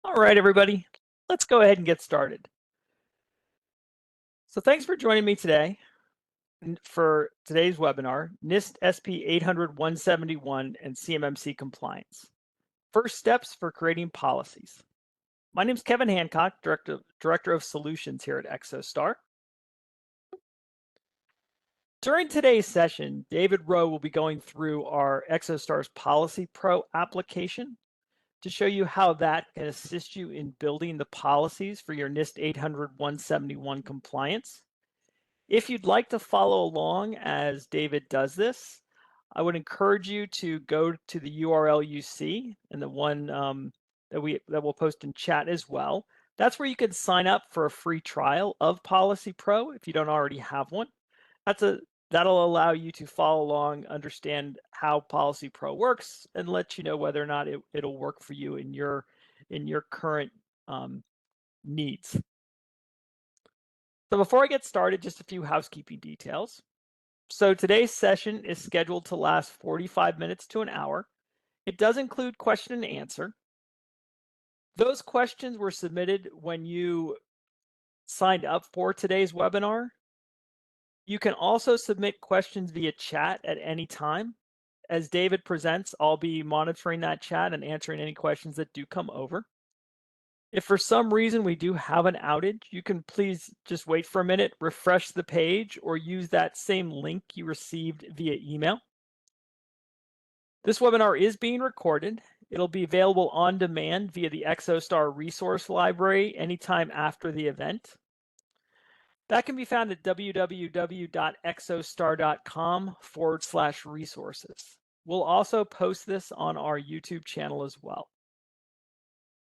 All right, everybody, let's go ahead and get started. So thanks for joining me today for today's webinar, NIST SP 800-171 and CMMC compliance. First steps for creating policies. My name is Kevin Hancock, Director of Solutions here at Exostar. During today's session, David Rowe will be going through our Exostar's PolicyPro application to show you how that can assist you in building the policies for your NIST 800-171 compliance. If you'd like to follow along as David does this, I would encourage you to go to the URL you see and the one that we'll post in chat as well. That's where you can sign up for a free trial of PolicyPro if you don't already have one. That'll allow you to follow along, understand how PolicyPro works, and let you know whether or not it'll work for you in your current needs. So before I get started, just a few housekeeping details. So today's session is scheduled to last 45 minutes to an hour. It does include question and answer. Those questions were submitted when you signed up for today's webinar. You can also submit questions via chat at any time. As David presents, I'll be monitoring that chat and answering any questions that do come over. If for some reason we do have an outage, you can please just wait for a minute, refresh the page, or use that same link you received via email. This webinar is being recorded. It'll be available on demand via the Exostar resource library anytime after the event. That can be found at www.exostar.com/resources. We'll also post this on our YouTube channel as well.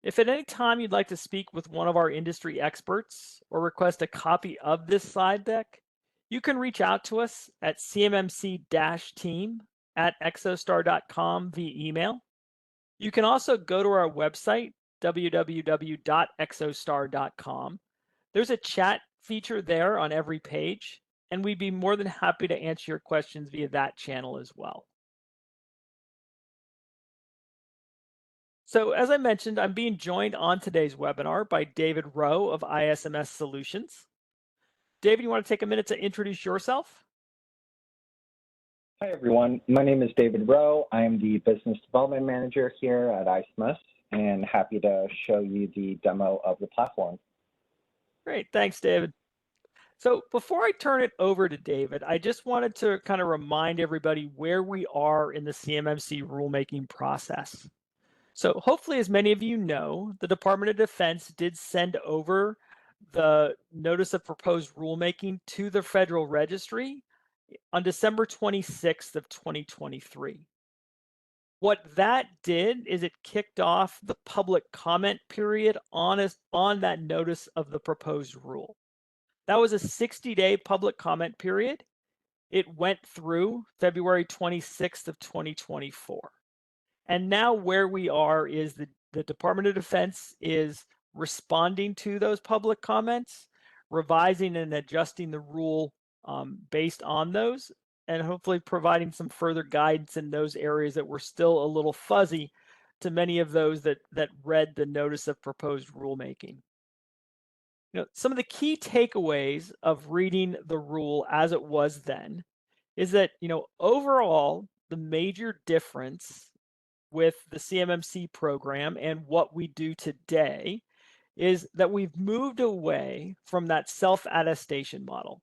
If at any time you'd like to speak with one of our industry experts or request a copy of this slide deck, you can reach out to us at cmmc-team@exostar.com via email. You can also go to our website, www.exostar.com. There's a chat feature there on every page, and we'd be more than happy to answer your questions via that channel as well. So as I mentioned, I'm being joined on today's webinar by David Rowe of ISMS Solutions. David, you want to take a minute to introduce yourself? Hi, everyone. My name is David Rowe. I am the Business Development Manager here at ISMS and happy to show you the demo of the platform. Great. Thanks, David. So before I turn it over to David, I just wanted to kind of remind everybody where we are in the CMMC rulemaking process. So hopefully, as many of you know, the Department of Defense did send over the Notice of Proposed Rulemaking to the Federal Registry on December 26th of 2023. What that did is it kicked off the public comment period on that notice of the proposed rule. That was a 60-day public comment period. It went through February 26th of 2024. And now where we are is the Department of Defense is responding to those public comments, revising and adjusting the rule based on those, and hopefully providing some further guidance in those areas that were still a little fuzzy to many of those that read the notice of proposed rulemaking. You know, some of the key takeaways of reading the rule as it was then is that, you know, overall, the major difference with the CMMC program and what we do today is that we've moved away from that self-attestation model,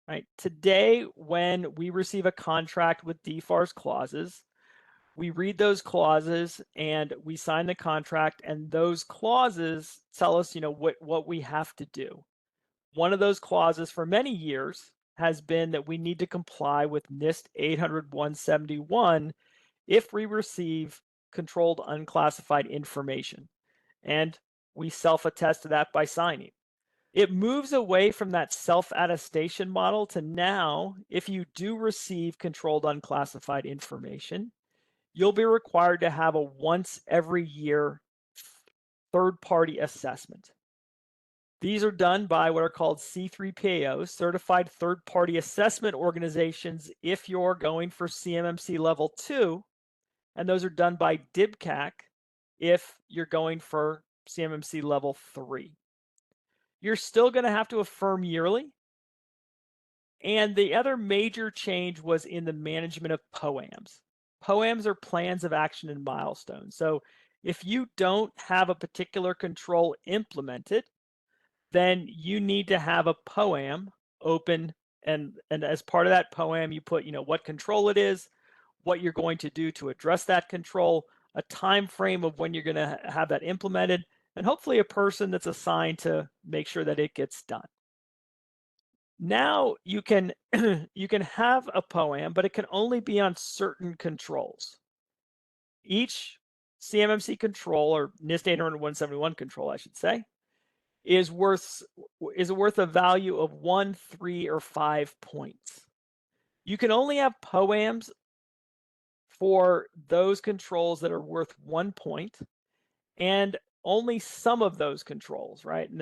right? Today, when we receive a contract with DFARS clauses, we read those clauses and we sign the contract, and those clauses tell us, you know, what we have to do. One of those clauses for many years has been that we need to comply with NIST 800-171 if we receive controlled unclassified information. And we self-attest to that by signing. It moves away from that self-attestation model to now, if you do receive controlled unclassified information, you'll be required to have a once every year third-party assessment. These are done by what are called C3PAOs, Certified Third-Party Assessment Organizations, if you're going for CMMC Level 2, and those are done by DBCAC if you're going for CMMC level 3. You're still going to have to affirm yearly. And the other major change was in the management of POA&Ms. POA&Ms are plans of action and milestones. So if you don't have a particular control implemented, then you need to have a POA&M open, and as part of that POA&M, you put, what control it is, what you're going to do to address that control, a time frame of when you're going to have that implemented, and hopefully a person that's assigned to make sure that it gets done. Now you can you can have a POA&M, but it can only be on certain controls. Each CMMC control, or NIST 800-171 control, I should say, is worth a value of 1, 3, or 5 points. You can only have POA&Ms for those controls that are worth 1 point, and only some of those controls, right? And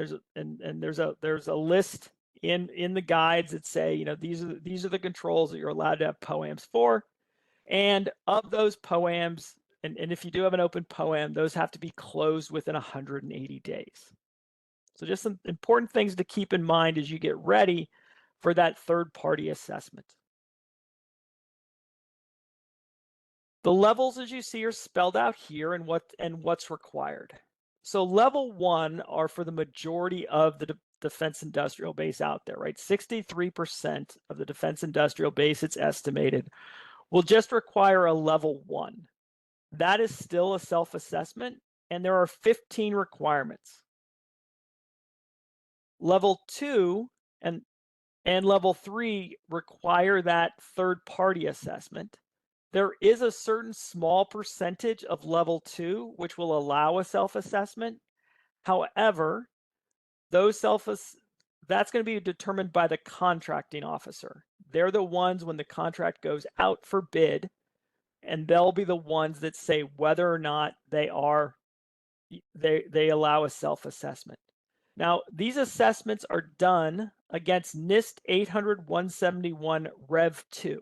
there's a list in the guides that say, these are the controls that you're allowed to have POA&Ms for, and of those POA&Ms, and if you do have an open POA&M, those have to be closed within 180 days. So just some important things to keep in mind as you get ready for that third-party assessment. The levels, as you see, are spelled out here and what's required. So level 1 are for the majority of the defense industrial base out there, right? 63% of the defense industrial base, it's estimated, will just require a level 1. That is still a self-assessment, and there are 15 requirements. Level 2 and level 3 require that third-party assessment. There is a certain small percentage of level 2 which will allow a self-assessment. However, that's going to be determined by the contracting officer. They're the ones, when the contract goes out for bid, and they'll be the ones that say whether or not they allow a self-assessment. Now, these assessments are done against NIST 800-171 Rev 2.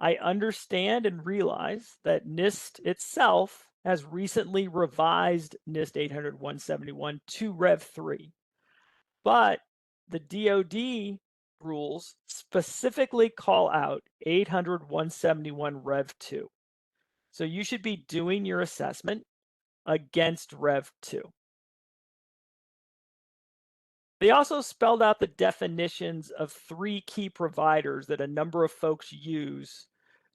I understand and realize that NIST itself has recently revised NIST 800-171 to Rev 3, but the DoD rules specifically call out 800-171 Rev 2. So you should be doing your assessment against Rev 2. They also spelled out the definitions of 3 key providers that a number of folks use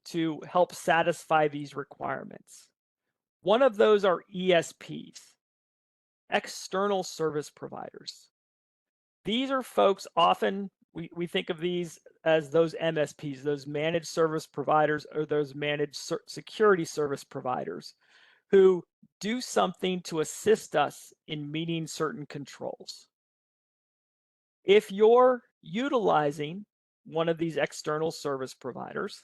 to help satisfy these requirements. One of those are ESPs, external service providers. These are folks, often we think of these as those MSPs, those managed service providers, or those managed security service providers, who do something to assist us in meeting certain controls. If you're utilizing one of these external service providers,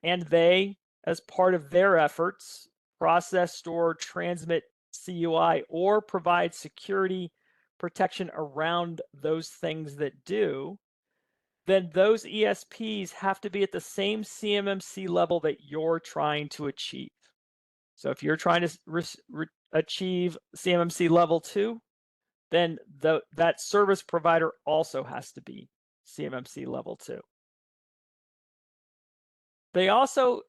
and they, as part of their efforts, process, store, transmit CUI, or provide security protection around those things that do, then those ESPs have to be at the same CMMC level that you're trying to achieve. So if you're trying to achieve CMMC level 2, then that service provider also has to be CMMC level 2. They also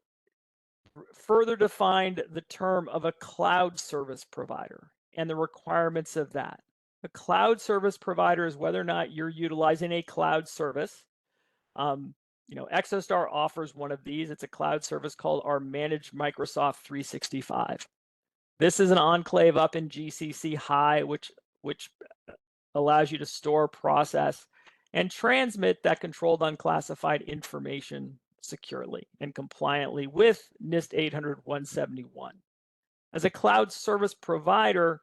further defined the term of a cloud service provider and the requirements of that. A cloud service provider is whether or not you're utilizing a cloud service. Exostar offers one of these. It's a cloud service called our Managed Microsoft 365. This is an enclave up in GCC High, which allows you to store, process, and transmit that controlled unclassified information securely and compliantly with NIST 800-171. As a cloud service provider,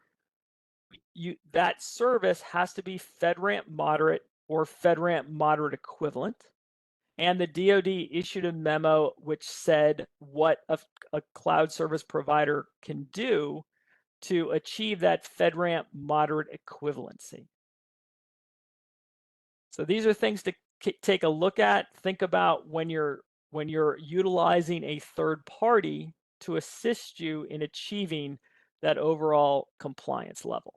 that service has to be FedRAMP moderate or FedRAMP moderate equivalent. And the DoD issued a memo which said what a cloud service provider can do to achieve that FedRAMP moderate equivalency. So these are things to take a look at. Think about when you're utilizing a third party to assist you in achieving that overall compliance level.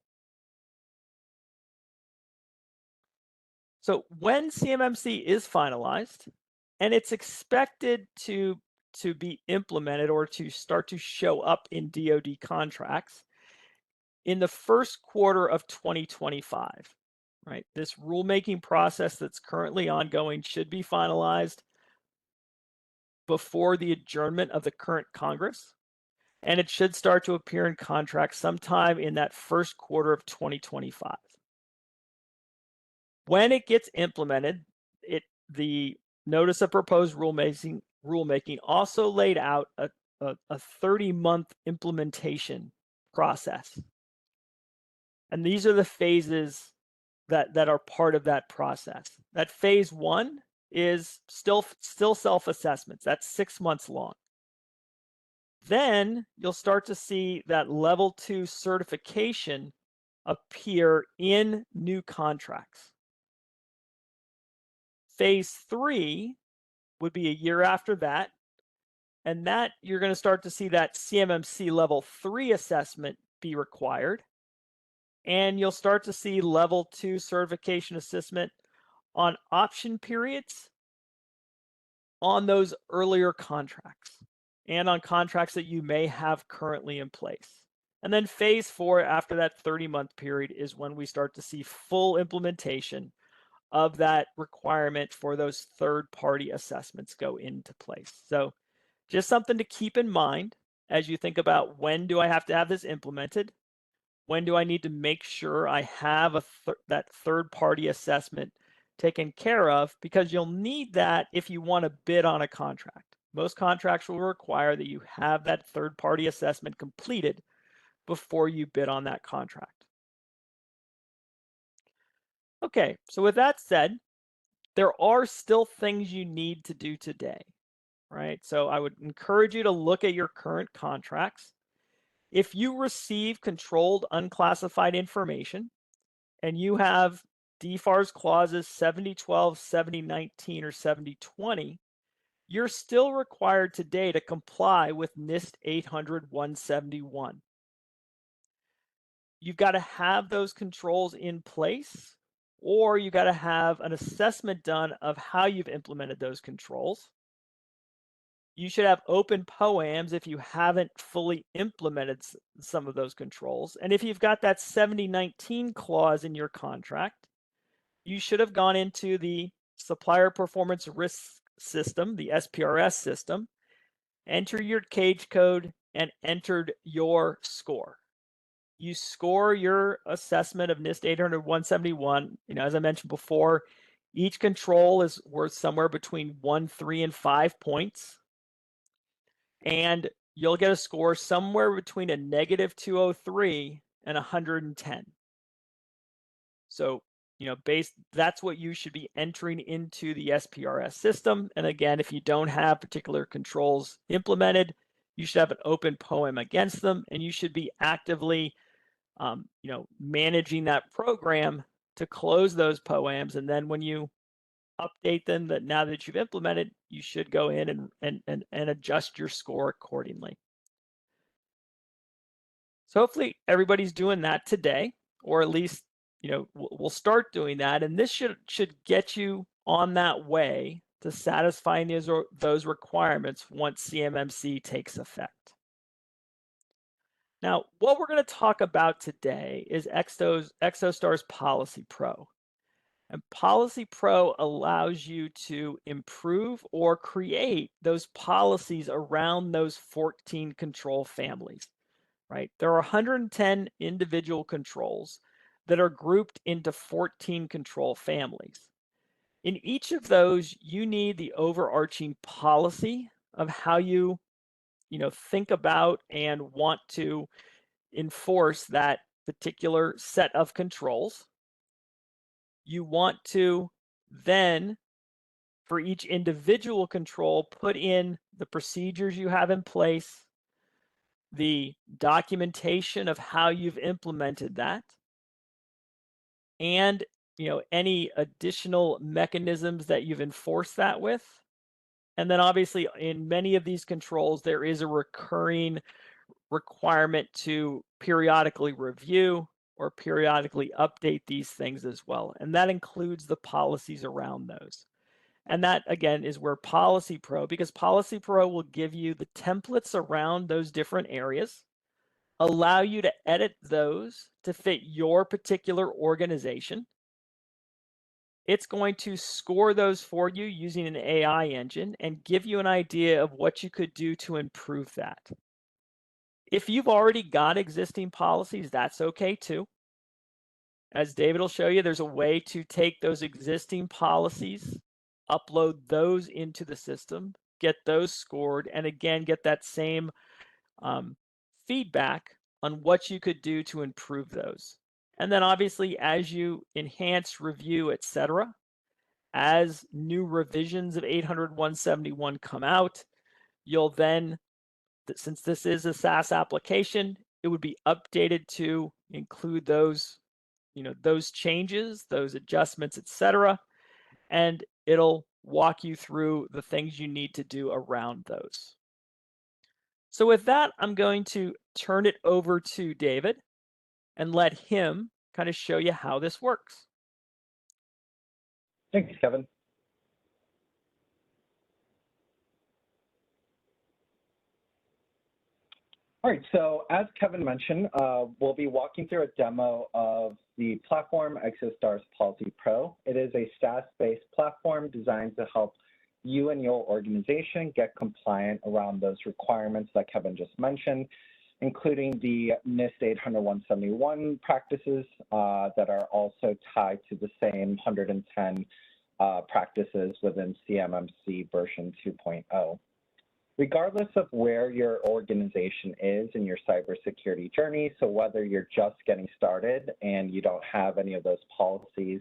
So when CMMC is finalized, and it's expected to be implemented or to start to show up in DoD contracts in the first quarter of 2025, right? This rulemaking process that's currently ongoing should be finalized before the adjournment of the current Congress, and it should start to appear in contracts sometime in that first quarter of 2025. When it gets implemented, the notice of proposed rulemaking also laid out a 30-month implementation process. And these are the phases that are part of that process. That phase 1 is still self-assessments. That's 6 months long. Then you'll start to see that level 2 certification appear in new contracts. Phase 3 would be a year after that, and that you're going to start to see that CMMC level 3 assessment be required, and you'll start to see level 2 certification assessment on option periods on those earlier contracts and on contracts that you may have currently in place. And then phase 4 after that 30-month period is when we start to see full implementation of that requirement for those third-party assessments go into place. So just something to keep in mind as you think about, when do I have to have this implemented? When do I need to make sure I have that third-party assessment taken care of? Because you'll need that if you want to bid on a contract. Most contracts will require that you have that third-party assessment completed before you bid on that contract. Okay, so with that said, there are still things you need to do today, right? So I would encourage you to look at your current contracts. If you receive controlled unclassified information and you have DFARS clauses 7012, 7019, or 7020, you're still required today to comply with NIST 800-171. You've got to have those controls in place, or you got to have an assessment done of how you've implemented those controls. You should have open POA&Ms if you haven't fully implemented some of those controls. And if you've got that 7019 clause in your contract, you should have gone into the Supplier Performance Risk System, the SPRS system, enter your cage code, and entered your score. You score your assessment of NIST 800-171. As I mentioned before, each control is worth somewhere between 1, 3, and 5 points. And you'll get a score somewhere between a -203 and 110. So, that's what you should be entering into the SPRS system. And again, if you don't have particular controls implemented, you should have an open POA&M against them, and you should be actively managing that program to close those POA&Ms. And then when you update them, that now that you've implemented, you should go in and adjust your score accordingly. So hopefully everybody's doing that today, or at least we'll start doing that, and this should get you on that way to satisfying those requirements once CMMC takes effect. Now, what we're going to talk about today is Exostar's PolicyPro. And PolicyPro allows you to improve or create those policies around those 14 control families, right? There are 110 individual controls that are grouped into 14 control families. In each of those, you need the overarching policy of how you think about and want to enforce that particular set of controls. You want to then, for each individual control, put in the procedures you have in place, the documentation of how you've implemented that, and any additional mechanisms that you've enforced that with. And then obviously in many of these controls, there is a recurring requirement to periodically review or periodically update these things as well. And that includes the policies around those. And that, again, is where PolicyPro, because PolicyPro will give you the templates around those different areas, allow you to edit those to fit your particular organization. It's going to score those for you using an AI engine and give you an idea of what you could do to improve that. If you've already got existing policies, that's okay too. As David will show you, there's a way to take those existing policies, upload those into the system, get those scored, and again, get that same feedback on what you could do to improve those. And then obviously, as you enhance, review, etc., as new revisions of 800.171 come out, you'll then, since this is a SaaS application, it would be updated to include those, those changes, those adjustments, etc., and it'll walk you through the things you need to do around those. So with that, I'm going to turn it over to David and let him kind of show you how this works. Thanks, Kevin. All right, so as Kevin mentioned, we'll be walking through a demo of the platform Exostar PolicyPro. It is a SaaS-based platform designed to help you and your organization get compliant around those requirements that Kevin just mentioned, including the NIST 800.171 practices that are also tied to the same 110 practices within CMMC version 2.0. Regardless of where your organization is in your cybersecurity journey, so whether you're just getting started and you don't have any of those policies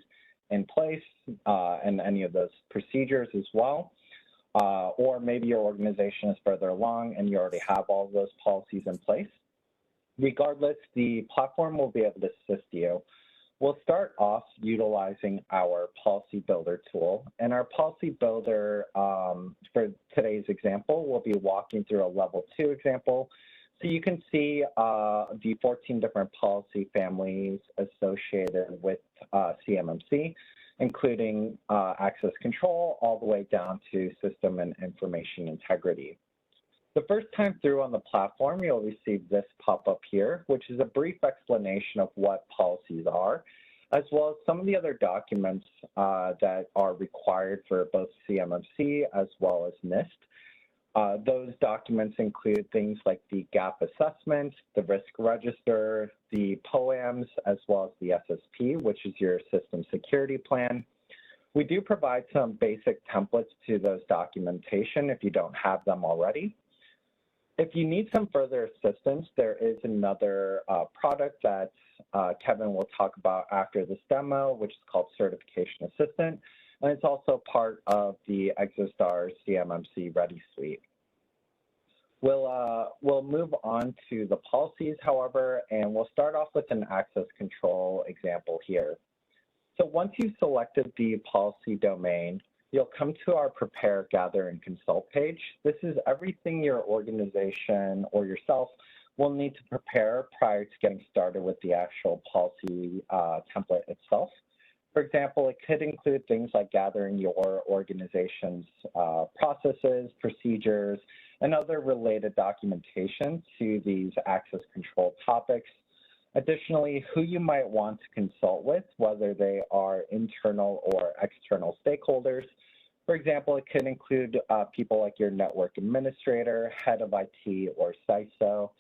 in place and any of those procedures as well, or maybe your organization is further along and you already have all of those policies in place, regardless, the platform will be able to assist you. We'll start off utilizing our Policy Builder tool. And our Policy Builder, for today's example, we'll be walking through a level 2 example. So you can see the 14 different policy families associated with CMMC, including access control all the way down to system and information integrity. The first time through on the platform, you'll receive this pop-up here, which is a brief explanation of what policies are, as well as some of the other documents that are required for both CMMC as well as NIST. Those documents include things like the gap assessment, the risk register, the POA&Ms, as well as the SSP, which is your system security plan. We do provide some basic templates to those documentation if you don't have them already. If you need some further assistance, there is another product that Kevin will talk about after this demo, which is called Certification Assistant, and it's also part of the Exostar CMMC Ready Suite. We'll move on to the policies, however, and we'll start off with an access control example here. So once you've selected the policy domain, you'll come to our Prepare, Gather, and Consult page. This is everything your organization or yourself will need to prepare prior to getting started with the actual policy template itself. For example, it could include things like gathering your organization's processes, procedures, and other related documentation to these access control topics. Additionally, who you might want to consult with, whether they are internal or external stakeholders. For example, it could include people like your network administrator, head of IT, or CISO,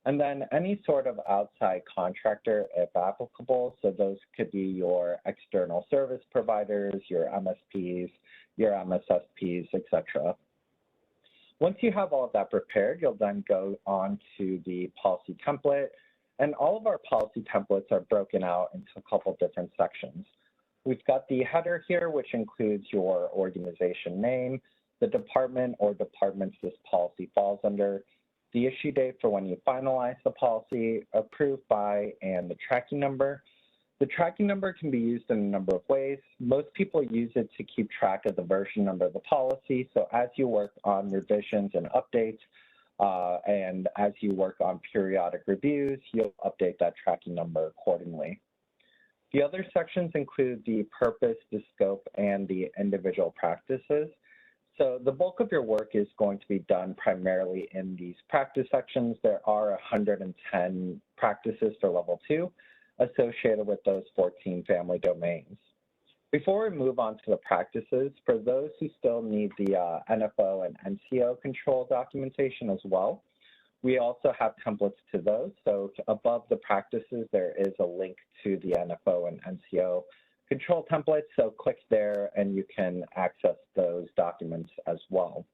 and then any sort of outside contractor if applicable. So those could be your external service providers, your MSPs, your MSSPs, etc. Once you have all of that prepared, you'll then go on to the policy template. And all of our policy templates are broken out into a couple different sections. We've got the header here, which includes your organization name, the department or departments this policy falls under, the issue date for when you finalize the policy, approved by, and the tracking number. The tracking number can be used in a number of ways. Most people use it to keep track of the version number of the policy. So as you work on revisions and updates, And as you work on periodic reviews, you'll update that tracking number accordingly. The other sections include the purpose, the scope, and the individual practices. So the bulk of your work is going to be done primarily in these practice sections. There are 110 practices for level 2 associated with those 14 family domains. Before we move on to the practices, for those who still need the NFO and NCO control documentation as well, we also have templates to those. So above the practices, there is a link to the NFO and NCO control templates. So click there and you can access those documents as well.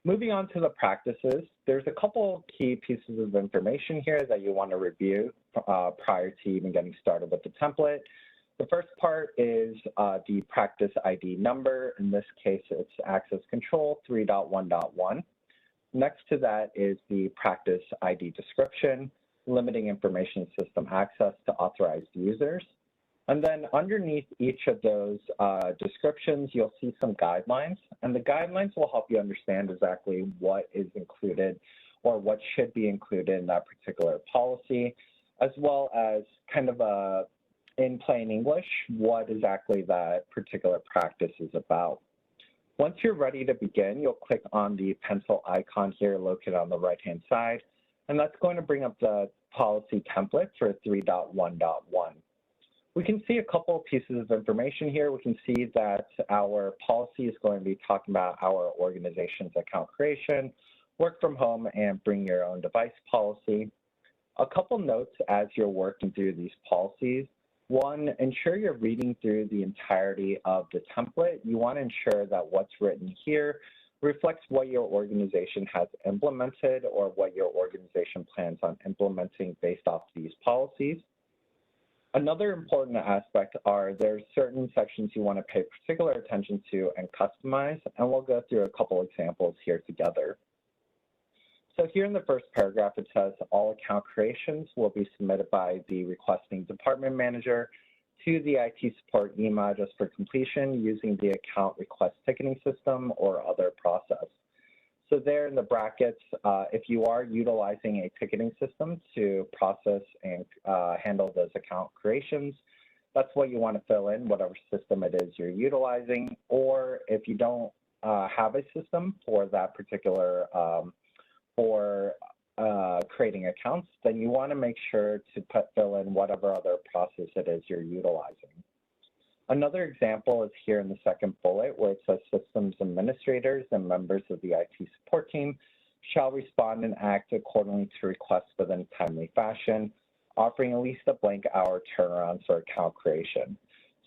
Moving on to the practices, there's a couple key pieces of information here that you want to review prior to even getting started with the template. The first part is the practice ID number. In this case, it's access control 3.1.1. Next to that is the practice ID description, limiting information system access to authorized users. And then underneath each of those descriptions, you'll see some guidelines. And the guidelines will help you understand exactly what is included or what should be included in that particular policy, as well as kind of in plain English, what exactly that particular practice is about. Once you're ready to begin, you'll click on the pencil icon here located on the right-hand side, and that's going to bring up the policy template for 3.1.1. We can see a couple of pieces of information here. We can see that our policy is going to be talking about our organization's account creation, work from home, and bring your own device policy. A couple notes as you're working through these policies. One, ensure you're reading through the entirety of the template. You want to ensure that what's written here reflects what your organization has implemented or what your organization plans on implementing based off these policies. Another important aspect are there's certain sections you want to pay particular attention to and customize, and we'll go through a couple examples here together. So here in the first paragraph, it says all account creations will be submitted by the requesting department manager to the IT support email address for completion using the account request ticketing system or other process. So there in the brackets, if you are utilizing a ticketing system to process and handle those account creations, that's what you want to fill in, whatever system it is you're utilizing. Or if you don't have a system for that particular creating accounts, then you want to make sure to fill in whatever other process it is you're utilizing. Another example is here in the second bullet where it says systems administrators and members of the IT support team shall respond and act accordingly to requests within a timely fashion, offering at least a blank hour turnaround for account creation.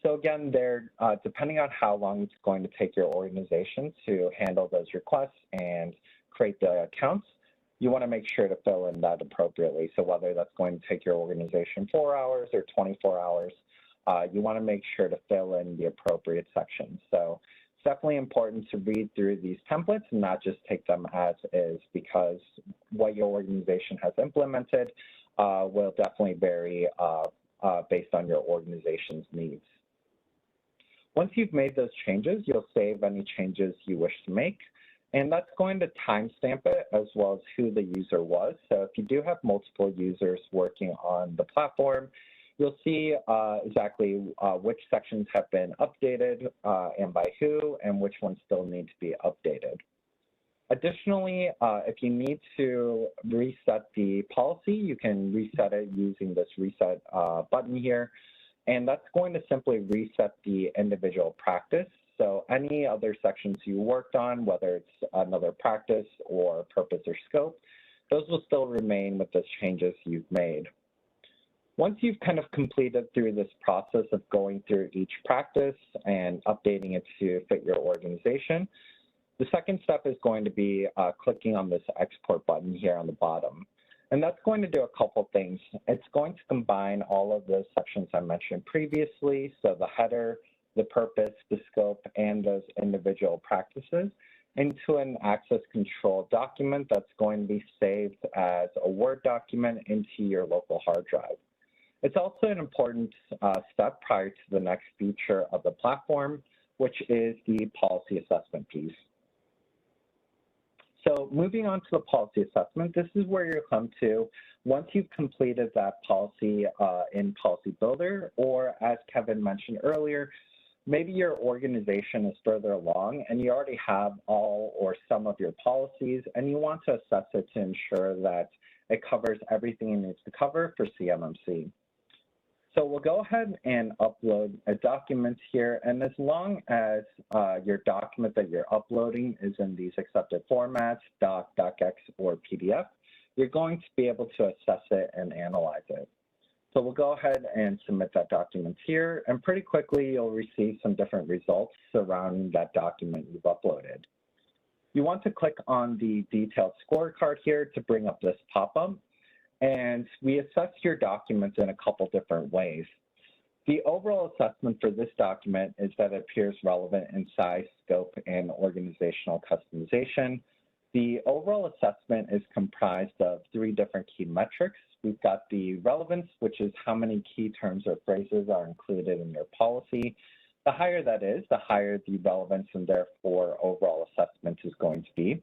So again, there, depending on how long it's going to take your organization to handle those requests and create the accounts, you want to make sure to fill in that appropriately. So whether that's going to take your organization 4 hours or 24 hours, you want to make sure to fill in the appropriate sections. So it's definitely important to read through these templates and not just take them as is, because what your organization has implemented will definitely vary based on your organization's needs. Once you've made those changes, you'll save any changes you wish to make. And that's going to timestamp it as well as who the user was. So if you do have multiple users working on the platform, you'll see exactly which sections have been updated and by who, and which ones still need to be updated. Additionally, if you need to reset the policy, you can reset it using this reset button here. And that's going to simply reset the individual practice. So any other sections you worked on, whether it's another practice or purpose or scope, those will still remain with the changes you've made. Once you've kind of completed through this process of going through each practice and updating it to fit your organization, the second step is going to be clicking on this export button here on the bottom. And that's going to do a couple things. It's going to combine all of those sections I mentioned previously, so the header, the purpose, the scope, and those individual practices into an access control document that's going to be saved as a Word document into your local hard drive. It's also an important step prior to the next feature of the platform, which is the policy assessment piece. So moving on to the policy assessment, this is where you'll come to once you've completed that policy in Policy Builder, or as Kevin mentioned earlier, maybe your organization is further along and you already have all or some of your policies and you want to assess it to ensure that it covers everything it needs to cover for CMMC. So we'll go ahead and upload a document here, and as long as your document that you're uploading is in these accepted formats, doc, docx, or PDF, you're going to be able to assess it and analyze it. So we'll go ahead and submit that document here, and pretty quickly you'll receive some different results surrounding that document you've uploaded. You want to click on the detailed scorecard here to bring up this pop-up. And we assess your documents in a couple different ways. The overall assessment for this document is that it appears relevant in size, scope, and organizational customization. The overall assessment is comprised of 3 different key metrics. We've got the relevance, which is how many key terms or phrases are included in your policy. The higher that is, the higher the relevance and therefore overall assessment is going to be.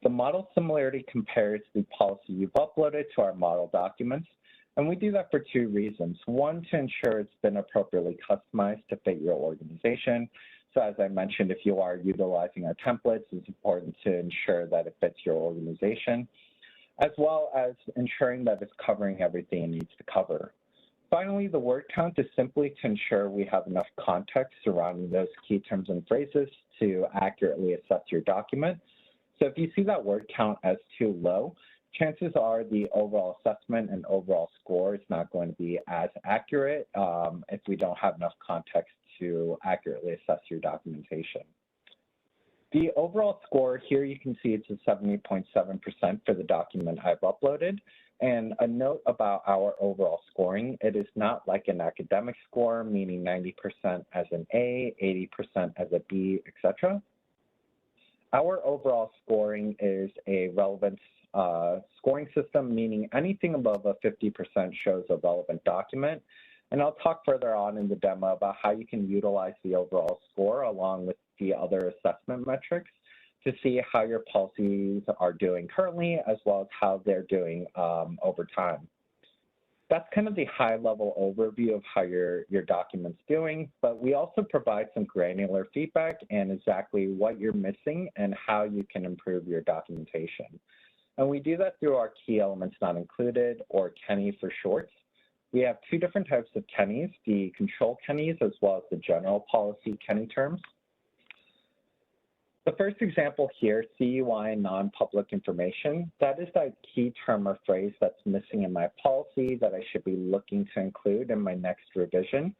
The model similarity compares the policy you've uploaded to our model documents, and we do that for 2 reasons. One, to ensure it's been appropriately customized to fit your organization. So as I mentioned, if you are utilizing our templates, it's important to ensure that it fits your organization, as well as ensuring that it's covering everything it needs to cover. Finally, the word count is simply to ensure we have enough context surrounding those key terms and phrases to accurately assess your document. So if you see that word count as too low, chances are the overall assessment and overall score is not going to be as accurate if we don't have enough context to accurately assess your documentation. The overall score here, you can see it's a 70.7% for the document I've uploaded. And a note about our overall scoring, it is not like an academic score, meaning 90% as an A, 80% as a B, etc. Our overall scoring is a relevance scoring system, meaning anything above a 50% shows a relevant document. And I'll talk further on in the demo about how you can utilize the overall score along with the other assessment metrics to see how your policies are doing currently, as well as how they're doing over time. That's kind of the high-level overview of how your document's doing, but we also provide some granular feedback and exactly what you're missing and how you can improve your documentation. And we do that through our key elements not included, or KENNY for short. We have 2 different types of KENNYs, the control KENNYs as well as the general policy KENNY terms. The first example here, CUI non-public information, that is that key term or phrase that's missing in my policy that I should be looking to include in my next revision.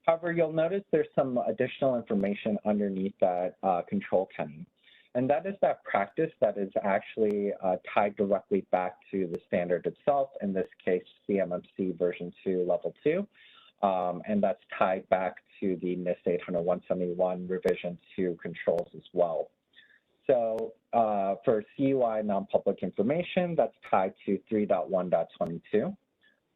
However, you'll notice there's some additional information underneath that control KENNY. And that is that practice that is actually tied directly back to the standard itself, in this case, CMMC version 2, level 2. And that's tied back to the NIST 800-171 revision 2 controls as well. So for CUI non-public information, that's tied to 3.1.22.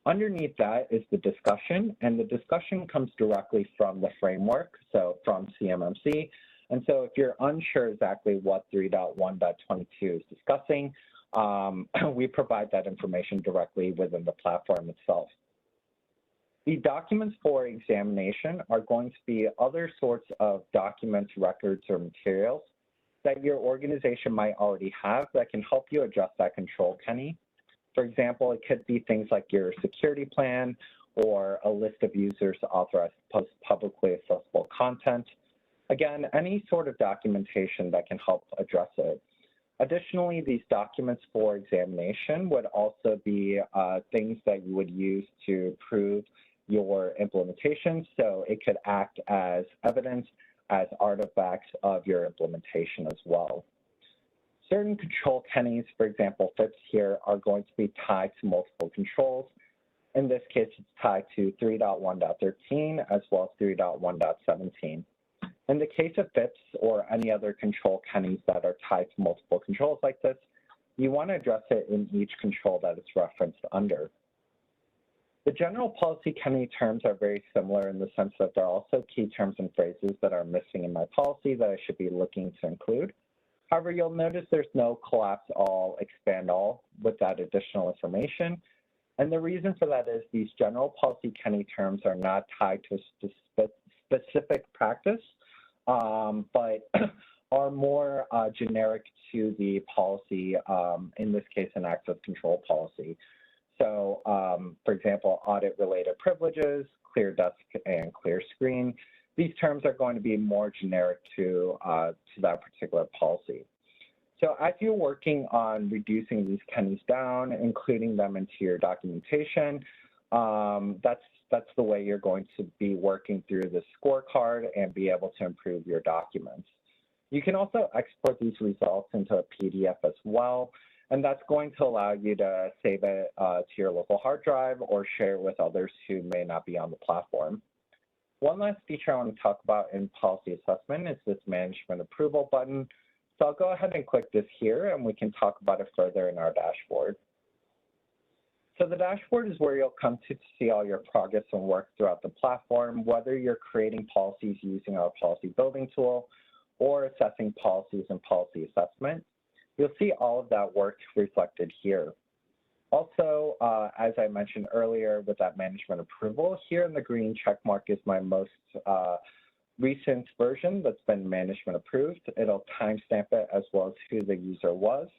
Underneath that is the discussion, and the discussion comes directly from the framework, so from CMMC. And so if you're unsure exactly what 3.1.22 is discussing, we provide that information directly within the platform itself. The documents for examination are going to be other sorts of documents, records, or materials that your organization might already have that can help you adjust that control KENNY. For example, it could be things like your security plan or a list of users authorized to post publicly accessible content. Again, any sort of documentation that can help address it. Additionally, these documents for examination would also be things that you would use to prove your implementation. So it could act as evidence, as artifacts of your implementation as well. Certain control KENNYs, for example, FIPS here, are going to be tied to multiple controls. In this case, it's tied to 3.1.13 as well as 3.1.17. In the case of FIPS or any other control KENNYs that are tied to multiple controls like this, you want to address it in each control that it's referenced under. The general policy KENNY terms are very similar in the sense that there are also key terms and phrases that are missing in my policy that I should be looking to include. However, you'll notice there's no collapse all, expand all with that additional information. And the reason for that is these general policy Kenny terms are not tied to a specific practice, but are more generic to the policy, in this case, an access control policy. So, for example, audit-related privileges, clear desk and clear screen, these terms are going to be more generic to that particular policy. So as you're working on reducing these Kennys down, including them into your documentation, that's the way you're going to be working through the scorecard and be able to improve your documents. You can also export these results into a PDF as well, and that's going to allow you to save it to your local hard drive or share it with others who may not be on the platform. One last feature I want to talk about in policy assessment is this management approval button. So I'll go ahead and click this here, and we can talk about it further in our dashboard. So the dashboard is where you'll come to see all your progress and work throughout the platform, whether you're creating policies using our policy building tool or assessing policies and policy assessment. You'll see all of that work reflected here. Also, as I mentioned earlier with that management approval, here in the green check mark is my most recent version that's been management approved. It'll timestamp it as well as who the user was.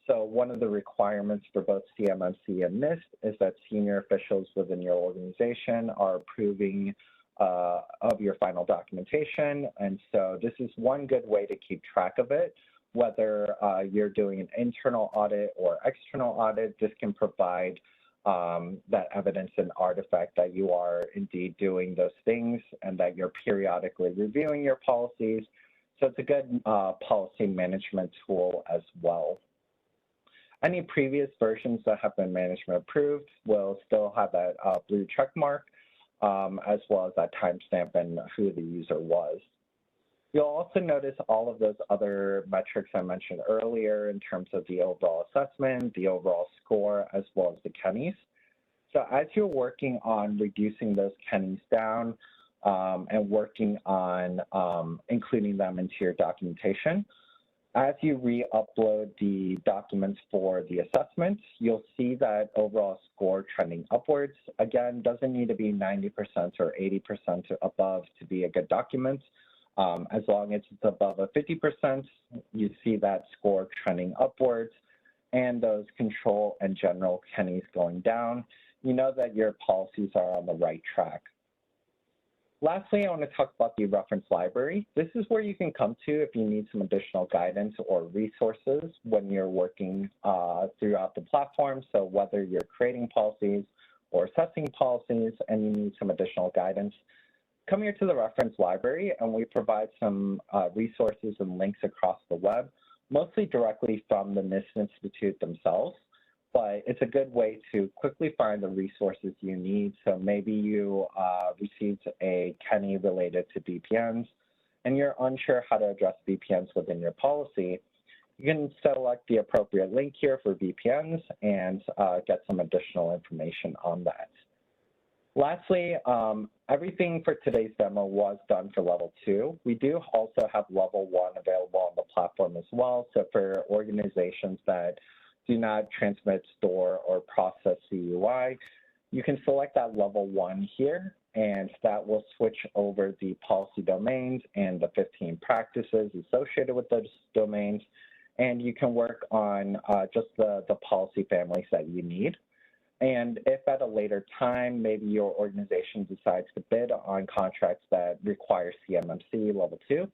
So one of the requirements for both CMMC and NIST is that senior officials within your organization are approving of your final documentation. And so this is one good way to keep track of it. Whether you're doing an internal audit or external audit, this can provide that evidence and artifact that you are indeed doing those things and that you're periodically reviewing your policies. So it's a good policy management tool as well. Any previous versions that have been management approved will still have that blue check mark, as well as that timestamp and who the user was. You'll also notice all of those other metrics I mentioned earlier in terms of the overall assessment, the overall score, as well as the Kennys. So as you're working on reducing those Kennys down and working on including them into your documentation, as you re-upload the documents for the assessment, you'll see that overall score trending upwards. Again, doesn't need to be 90% or 80% above to be a good document. As long as it's above a 50%, you see that score trending upwards and those control and general Kennys going down. You know that your policies are on the right track. Lastly, I want to talk about the reference library. This is where you can come to if you need some additional guidance or resources when you're working throughout the platform. So whether you're creating policies or assessing policies and you need some additional guidance, come here to the reference library, and we provide some resources and links across the web, mostly directly from the NIST Institute themselves. But it's a good way to quickly find the resources you need. So maybe you received a Kenny related to VPNs, and you're unsure how to address VPNs within your policy. You can select the appropriate link here for VPNs and get some additional information on that. Lastly, everything for today's demo was done for level 2. We do also have level 1 available on the platform as well. So for organizations that do not transmit, store, or process CUI, you can select that level 1 here, and that will switch over the policy domains and the 15 practices associated with those domains, and you can work on just the policy families that you need. And if at a later time, maybe your organization decides to bid on contracts that require CMMC level 2,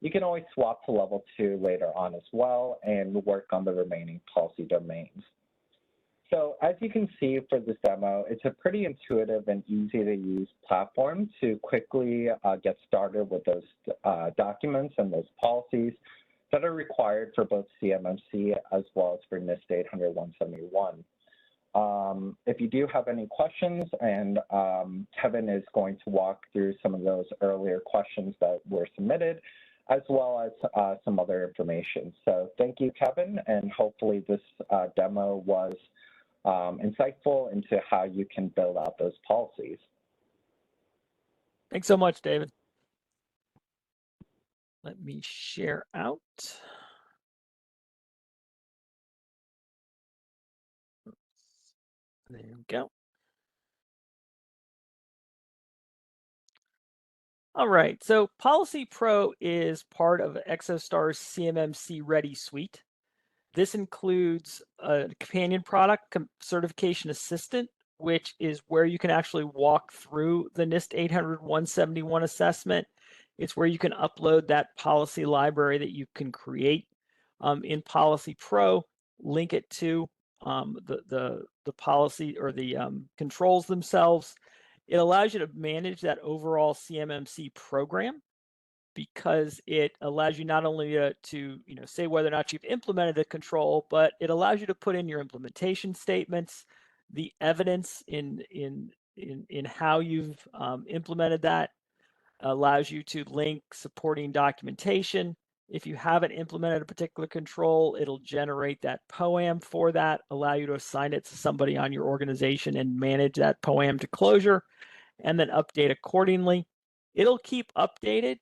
you can always swap to level 2 later on as well and work on the remaining policy domains. So as you can see for this demo, it's a pretty intuitive and easy to use platform to quickly get started with those documents and those policies that are required for both CMMC as well as for NIST 800-171. If you do have any questions, and Kevin is going to walk through some of those earlier questions that were submitted, as well as some other information. So thank you, Kevin, and hopefully this demo was insightful into how you can build out those policies. Thanks so much, David. Let me share out. There we go. All right, so PolicyPro is part of Exostar's CMMC Ready suite. This includes a companion product, Certification Assistant, which is where you can actually walk through the NIST 800-171 assessment. It's where you can upload that policy library that you can create in PolicyPro, link it to the policy or the controls themselves. It allows you to manage that overall CMMC program, because it allows you not only to say whether or not you've implemented the control, but it allows you to put in your implementation statements, the evidence in how you've implemented that, allows you to link supporting documentation. If you haven't implemented a particular control, it'll generate that POA&M for that, allow you to assign it to somebody on your organization and manage that POA&M to closure, and then update accordingly. It'll keep updated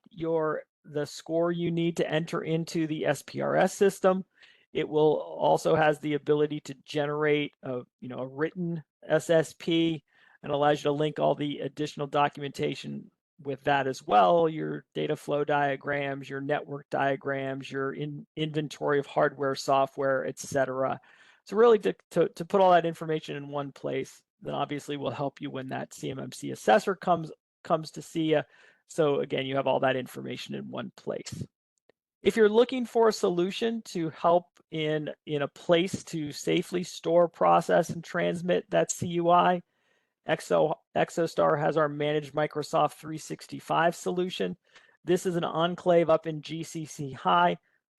the score you need to enter into the SPRS system. It will also has the ability to generate a written SSP, and allows you to link all the additional documentation with that as well, your data flow diagrams, your network diagrams, your inventory of hardware, software, etc. So really to put all that information in one place, then obviously will help you when that CMMC assessor comes to see you. So again, you have all that information in one place. If you're looking for a solution to help in a place to safely store, process, and transmit that CUI, Exostar has our managed Microsoft 365 solution. This is an enclave up in GCC High,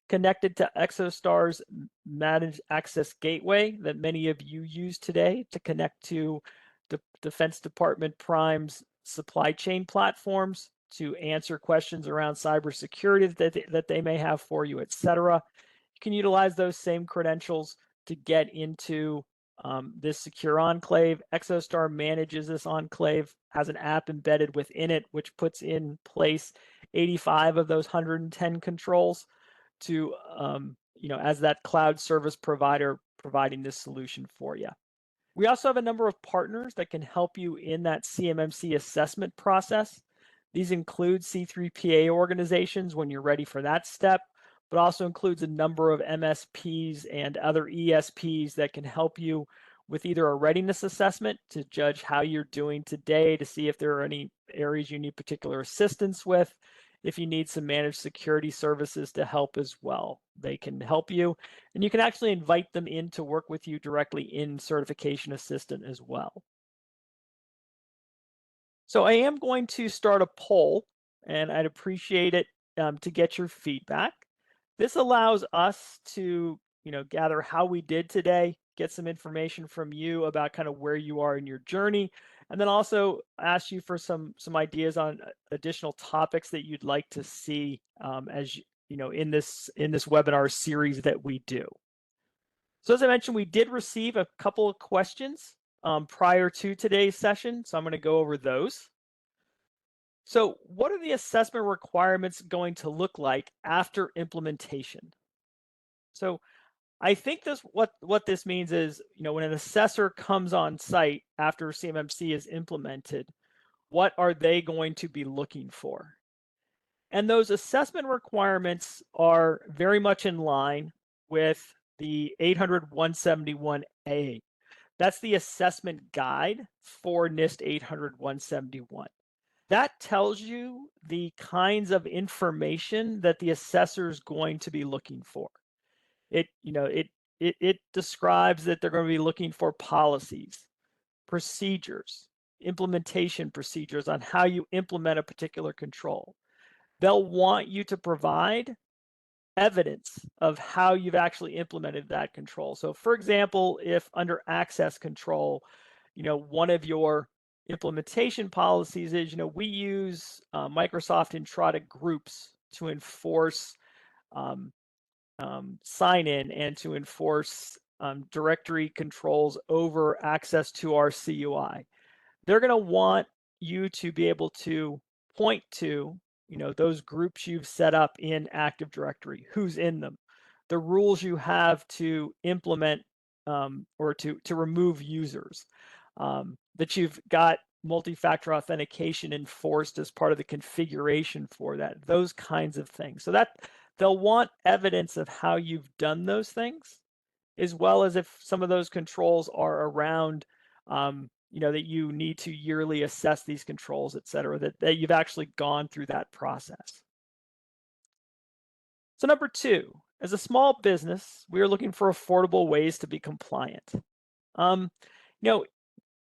connected to Exostar's managed access gateway that many of you use today to connect to the Defense Department Prime's supply chain platforms to answer questions around cybersecurity that they may have for you, etc. You can utilize those same credentials to get into this secure enclave. Exostar manages this enclave, has an app embedded within it, which puts in place 85 of those 110 controls to, as that cloud service provider providing this solution for you. We also have a number of partners that can help you in that CMMC assessment process. These include C3PA organizations when you're ready for that step, but also includes a number of MSPs and other ESPs that can help you with either a readiness assessment to judge how you're doing today, to see if there are any areas you need particular assistance with. If you need some managed security services to help as well, they can help you. And you can actually invite them in to work with you directly in Certification Assistant as well. So I am going to start a poll, and I'd appreciate it to get your feedback. This allows us to, gather how we did today, get some information from you about kind of where you are in your journey, and then also ask you for some ideas on additional topics that you'd like to see as in this webinar series that we do. So as I mentioned, we did receive a couple of questions prior to today's session, so I'm going to go over those. So what are the assessment requirements going to look like after implementation? So I think what this means is, when an assessor comes on site after CMMC is implemented, what are they going to be looking for? And those assessment requirements are very much in line with the 800-171A. That's the assessment guide for NIST 800-171. That tells you the kinds of information that the assessor is going to be looking for. It describes that they're going to be looking for policies, procedures, implementation procedures on how you implement a particular control. They'll want you to provide evidence of how you've actually implemented that control. So for example, if under access control, one of your implementation policies is, we use Microsoft Intraday groups to enforce sign-in and to enforce directory controls over access to our CUI. They're going to want you to be able to point to, those groups you've set up in Active Directory, who's in them, the rules you have to implement or to remove users, that you've got multi-factor authentication enforced as part of the configuration for that, those kinds of things. So that they'll want evidence of how you've done those things, as well as if some of those controls are around, that you need to yearly assess these controls, et cetera, that you've actually gone through that process. So number two, as a small business, we are looking for affordable ways to be compliant. Um, you know,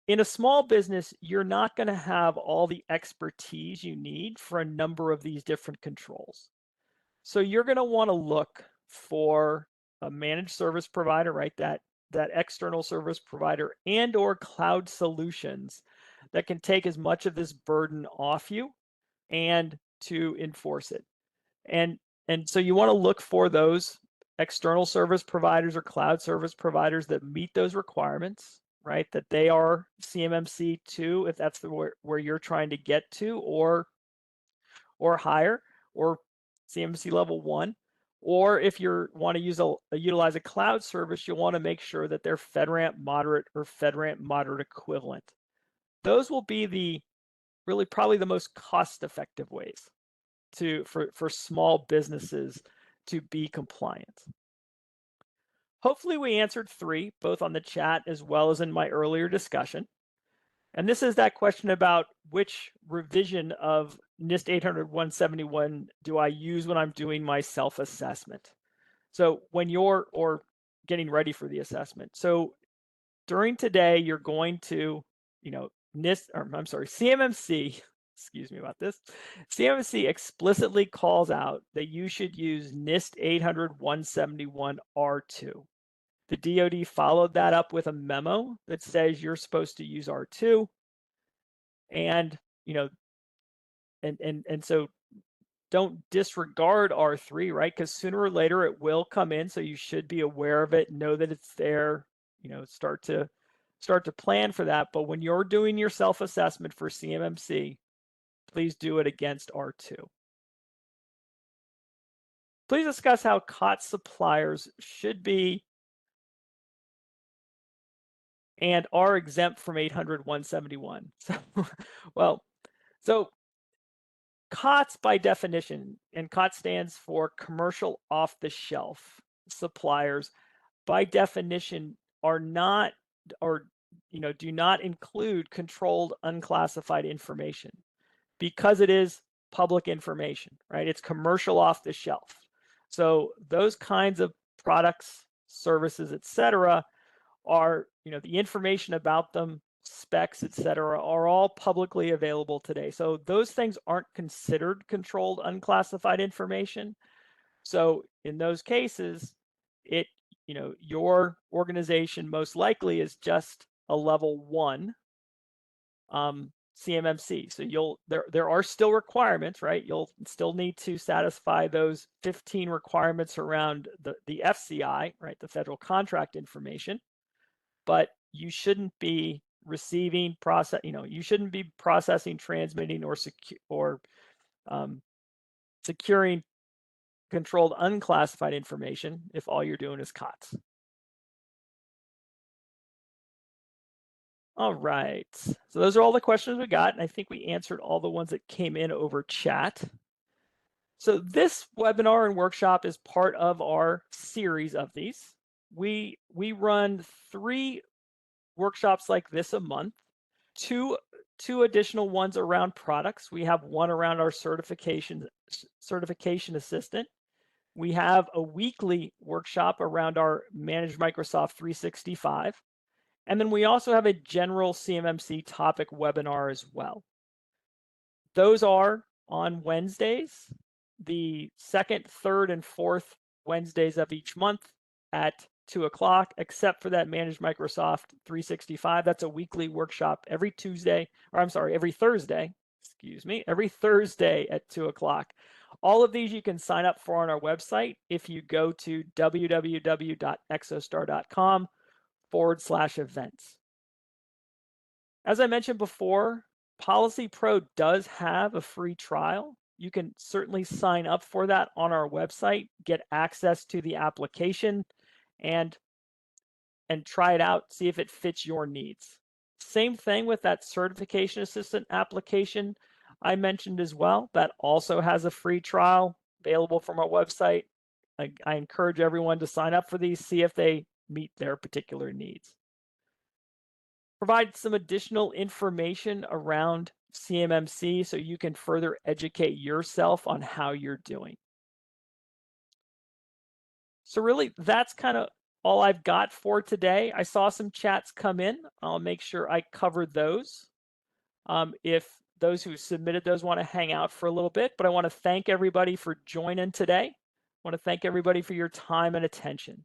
in a small business, you're not going to have all the expertise you need for a number of these different controls. So you're going to want to look for a managed service provider, right? That external service provider and or cloud solutions that can take as much of this burden off you and to enforce it. And so you want to look for those external service providers or cloud service providers that meet those requirements, right? That they are CMMC 2, if that's where you're trying to get to, or higher, or CMMC level 1. Or if you want to utilize a cloud service, you'll want to make sure that they're FedRAMP moderate or FedRAMP moderate equivalent. Those will be probably the most cost-effective ways for small businesses to be compliant. Hopefully we answered 3, both on the chat as well as in my earlier discussion. And this is that question about which revision of NIST 800-171 do I use when I'm doing my self-assessment. So when you're, or getting ready for the assessment. So during today, you're going to, CMMC, excuse me about this, CMMC explicitly calls out that you should use NIST 800-171 R2. The DoD followed that up with a memo that says you're supposed to use R2. And, and so don't disregard R3, right? Because sooner or later it will come in. So you should be aware of it, know that it's there, start to plan for that. But when you're doing your self-assessment for CMMC, please do it against R2. Please discuss how COTS suppliers should be and are exempt from 800-171. So COTS by definition, and COTS stands for commercial off-the-shelf suppliers, by definition are not, or do not include controlled unclassified information, because it is public information, right? It's commercial off the shelf. So those kinds of products, services, et cetera, are, the information about them, specs, et cetera, are all publicly available today. So those things aren't considered controlled unclassified information. So in those cases, your organization most likely is just a level 1 CMMC. So there are still requirements, right? You'll still need to satisfy those 15 requirements around the FCI, right? The federal contract information. But you shouldn't be receiving, you shouldn't be processing, transmitting, or securing controlled unclassified information if all you're doing is COTS. All right, so those are all the questions we got, and I think we answered all the ones that came in over chat. So this webinar and workshop is part of our series of these. We run 3 workshops like this a month, two additional ones around products. We have one around our certification assistant. We have a weekly workshop around our Managed Microsoft 365. And then we also have a general CMMC topic webinar as well. Those are on Wednesdays, the 2nd, 3rd, and 4th Wednesdays of each month at 2 o'clock, except for that Managed Microsoft 365. That's a weekly workshop every Thursday, every Thursday at 2 o'clock. All of these you can sign up for on our website if you go to www.exostar.com/events. As I mentioned before, PolicyPro does have a free trial. You can certainly sign up for that on our website, get access to the application, and and try it out, see if it fits your needs. Same thing with that certification assistant application I mentioned as well. That also has a free trial available from our website. I encourage everyone to sign up for these, see if they meet their particular needs. Provide some additional information around CMMC so you can further educate yourself on how you're doing. So really, that's kind of all I've got for today. I saw some chats come in. I'll make sure I cover those. If those who submitted those want to hang out for a little bit, but I want to thank everybody for joining today. I want to thank everybody for your time and attention.